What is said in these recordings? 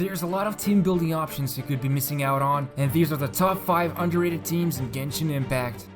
There's a lot of team building options you could be missing out on, and these are the top 5 underrated teams in Genshin Impact.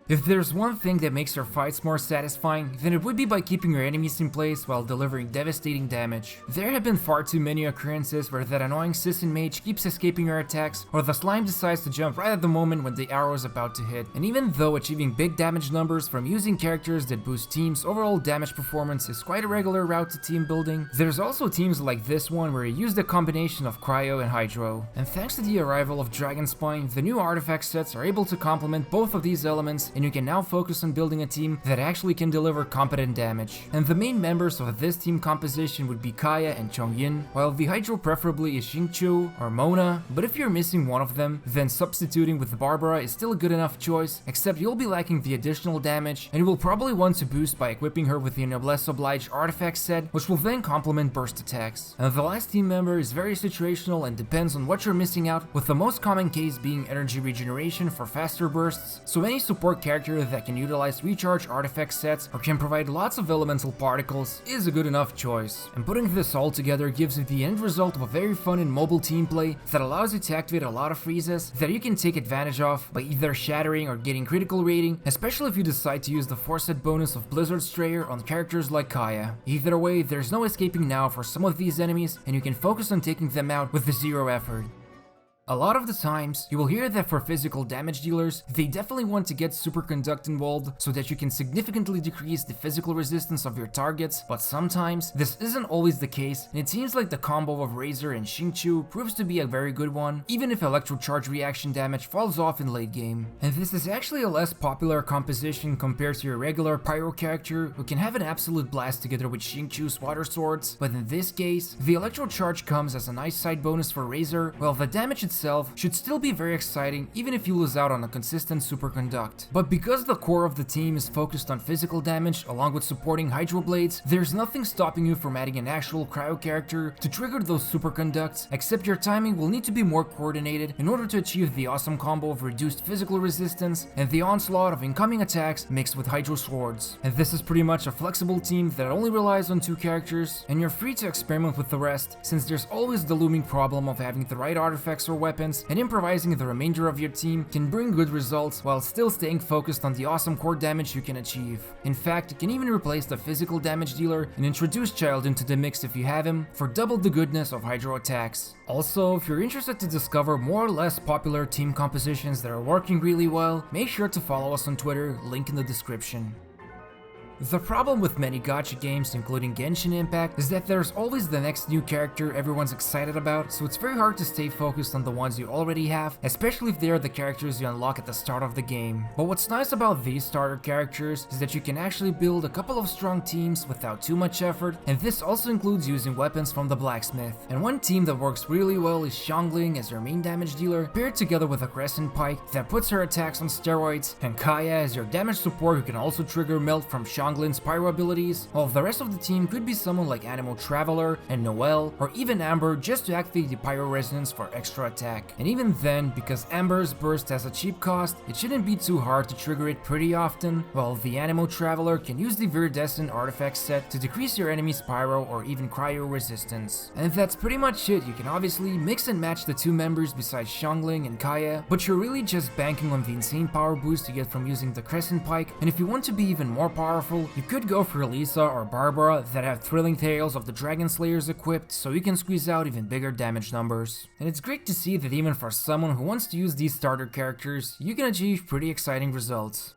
If there's one thing that makes your fights more satisfying, then it would be by keeping your enemies in place while delivering devastating damage. There have been far too many occurrences where that annoying assassin mage keeps escaping your attacks, or the slime decides to jump right at the moment when the arrow is about to hit. And even though achieving big damage numbers from using characters that boost teams' overall damage performance is quite a regular route to team building, there's also teams like this one where you use the combination of Cryo and Hydro. And thanks to the arrival of Dragon Spine, the new artifact sets are able to complement both of these elements, and you can now focus on building a team that actually can deliver competent damage. And the main members of this team composition would be Kaya and Chongyin, while the Hydro preferably is Xingqiu or Mona, but if you're missing one of them, then substituting with Barbara is still a good enough choice, except you'll be lacking the additional damage, and you will probably want to boost by equipping her with the Noblesse Oblige artifact set, which will then complement burst attacks. And the last team member is very situational and depends on what you're missing out, with the most common case being energy regeneration for faster bursts, so any support character that can utilize recharge artifact sets or can provide lots of elemental particles is a good enough choice. And putting this all together gives you the end result of a very fun and mobile team play that allows you to activate a lot of freezes that you can take advantage of by either shattering or getting critical rating, especially if you decide to use the Forset bonus of Blizzard Strayer on characters like Kaya. Either way, there's no escaping now for some of these enemies, and you can focus on taking them out with zero effort. A lot of the times, you will hear that for physical damage dealers, they definitely want to get Superconduct involved so that you can significantly decrease the physical resistance of your targets, but sometimes this isn't always the case, and it seems like the combo of Razor and Xingqiu proves to be a very good one, even if electrocharge reaction damage falls off in late game. And this is actually a less popular composition compared to your regular Pyro character, who can have an absolute blast together with Xingqiu's water swords, but in this case, the electrocharge comes as a nice side bonus for Razor, while the damage itself should still be very exciting even if you lose out on a consistent Superconduct. But because the core of the team is focused on physical damage along with supporting Hydro Blades, there's nothing stopping you from adding an actual Cryo character to trigger those Superconducts, except your timing will need to be more coordinated in order to achieve the awesome combo of reduced physical resistance and the onslaught of incoming attacks mixed with Hydro Swords. And this is pretty much a flexible team that only relies on 2 characters, and you're free to experiment with the rest, since there's always the looming problem of having the right artifacts or weapons, and improvising the remainder of your team can bring good results while still staying focused on the awesome core damage you can achieve. In fact, you can even replace the physical damage dealer and introduce Child into the mix if you have him, for double the goodness of Hydro attacks. Also, if you're interested to discover more or less popular team compositions that are working really well, make sure to follow us on Twitter, link in the description. The problem with many gacha games, including Genshin Impact, is that there's always the next new character everyone's excited about, so it's very hard to stay focused on the ones you already have, especially if they are the characters you unlock at the start of the game. But what's nice about these starter characters is that you can actually build a couple of strong teams without too much effort, and this also includes using weapons from the blacksmith. And one team that works really well is Xiangling as your main damage dealer, paired together with a Crescent Pike that puts her attacks on steroids, and Kaya as your damage support who can also trigger Melt from Xiangling's pyro abilities, while the rest of the team could be someone like Animal Traveler and Noelle, or even Amber, just to activate the pyro resonance for extra attack. And even then, because Amber's burst has a cheap cost, it shouldn't be too hard to trigger it pretty often, while the Animal Traveler can use the Viridescent artifact set to decrease your enemy's pyro or even cryo resistance. And that's pretty much it. You can obviously mix and match the 2 members besides Xiangling and Kaya, but you're really just banking on the insane power boost you get from using the Crescent Pike, and if you want to be even more powerful, you could go for Lisa or Barbara that have thrilling tales of the Dragon Slayers equipped, so you can squeeze out even bigger damage numbers. And it's great to see that even for someone who wants to use these starter characters, you can achieve pretty exciting results.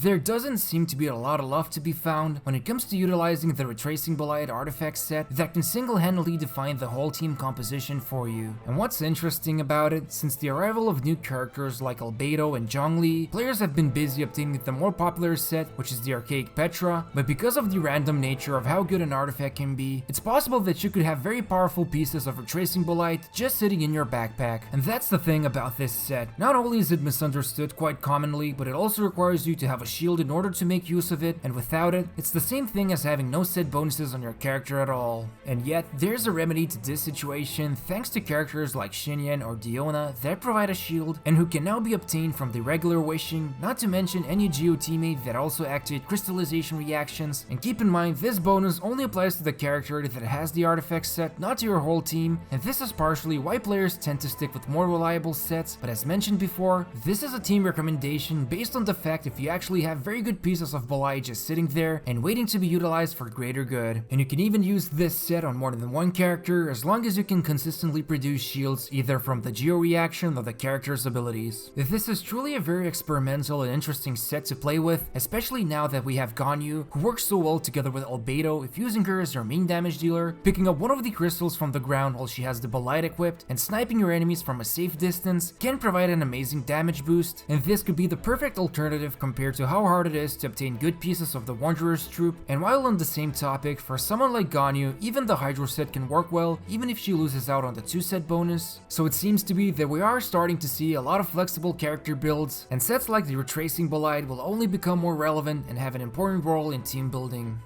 There doesn't seem to be a lot of love to be found when it comes to utilizing the Retracing Bolide artifact set that can single-handedly define the whole team composition for you. And what's interesting about it, since the arrival of new characters like Albedo and Zhongli, players have been busy obtaining the more popular set, which is the Archaic Petra, but because of the random nature of how good an artifact can be, it's possible that you could have very powerful pieces of Retracing Bolide just sitting in your backpack. And that's the thing about this set. Not only is it misunderstood quite commonly, but it also requires you to have a shield in order to make use of it, and without it, it's the same thing as having no set bonuses on your character at all. And yet, there's a remedy to this situation thanks to characters like Xinyan or Diona that provide a shield and who can now be obtained from the regular wishing, not to mention any Geo teammate that also activate crystallization reactions. And keep in mind, this bonus only applies to the character that has the artifact set, not to your whole team, and this is partially why players tend to stick with more reliable sets, but as mentioned before, this is a team recommendation based on the fact if you actually have very good pieces of Balai just sitting there and waiting to be utilized for greater good. And you can even use this set on more than one character as long as you can consistently produce shields either from the Geo reaction or the character's abilities. This is truly a very experimental and interesting set to play with, especially now that we have Ganyu, who works so well together with Albedo if using her as your main damage dealer, picking up one of the crystals from the ground while she has the Balite equipped, and sniping your enemies from a safe distance can provide an amazing damage boost, and this could be the perfect alternative compared to how hard it is to obtain good pieces of the Wanderer's Troop. And while on the same topic, for someone like Ganyu, even the Hydro set can work well, even if she loses out on the 2 set bonus. So it seems to be that we are starting to see a lot of flexible character builds, and sets like the Retracing Bolide will only become more relevant and have an important role in team building.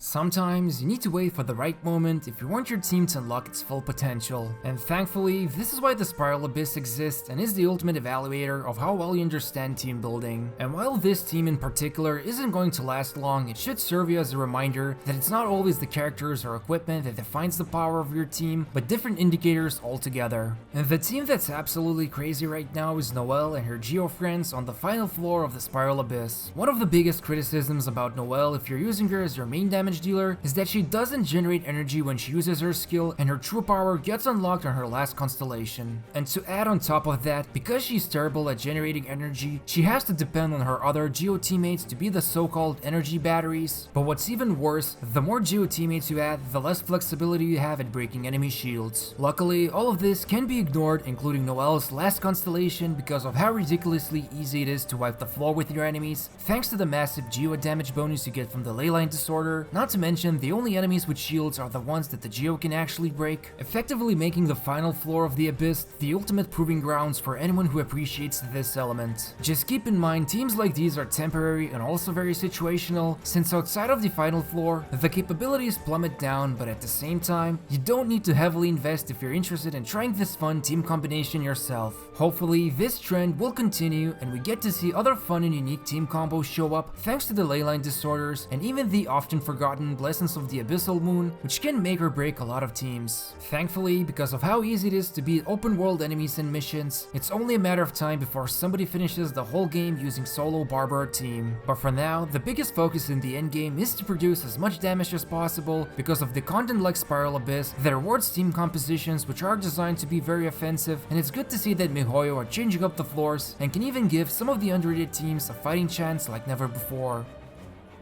Sometimes you need to wait for the right moment if you want your team to unlock its full potential, and thankfully this is why the Spiral Abyss exists and is the ultimate evaluator of how well you understand team building. And while this team in particular isn't going to last long, it should serve you as a reminder that it's not always the characters or equipment that defines the power of your team, but different indicators altogether. And the team that's absolutely crazy right now is Noelle and her Geo friends on the final floor of the Spiral Abyss. One of the biggest criticisms about Noelle if you're using her as your main damage dealer is that she doesn't generate energy when she uses her skill, and her true power gets unlocked on her last constellation. And to add on top of that, because she's terrible at generating energy, she has to depend on her other Geo teammates to be the so-called energy batteries. But what's even worse, the more Geo teammates you add, the less flexibility you have at breaking enemy shields. Luckily, all of this can be ignored, including Noelle's last constellation, because of how ridiculously easy it is to wipe the floor with your enemies, thanks to the massive Geo damage bonus you get from the Leyline Disorder. Not to mention, the only enemies with shields are the ones that the Geo can actually break, effectively making the final floor of the Abyss the ultimate proving grounds for anyone who appreciates this element. Just keep in mind, teams like these are temporary and also very situational, since outside of the final floor, the capabilities plummet down, but at the same time, you don't need to heavily invest if you're interested in trying this fun team combination yourself. Hopefully, this trend will continue and we get to see other fun and unique team combos show up thanks to the Leyline Disorders and even the often forgotten Blessings of the Abyssal Moon, which can make or break a lot of teams. Thankfully, because of how easy it is to beat open world enemies and missions, it's only a matter of time before somebody finishes the whole game using solo barbar team. But for now, the biggest focus in the endgame is to produce as much damage as possible because of the content like Spiral Abyss that rewards team compositions which are designed to be very offensive, and it's good to see that MiHoYo are changing up the floors and can even give some of the underrated teams a fighting chance like never before.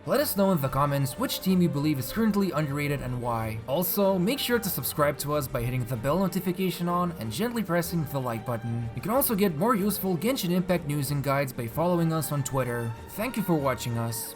Let us know in the comments which team you believe is currently underrated and why. Also, make sure to subscribe to us by hitting the bell notification on and gently pressing the like button. You can also get more useful Genshin Impact news and guides by following us on Twitter. Thank you for watching us.